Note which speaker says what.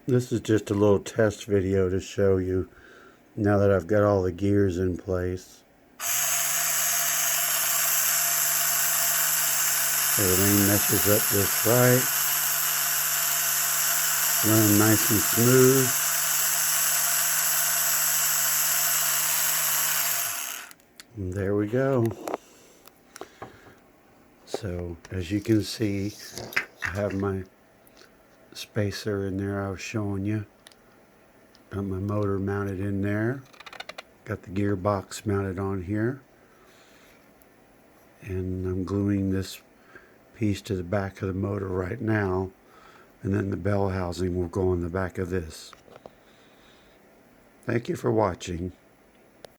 Speaker 1: This is just a little test video to show you now that I've got all the gears in place. Everything meshes up just right. Running nice and smooth. And there we go. So as you can see, I have my spacer in there I was showing you. Got my motor mounted in there. Got the gearbox mounted on here. And I'm gluing this piece to the back of the motor right now. And then the bell housing will go on the back of this. Thank you for watching.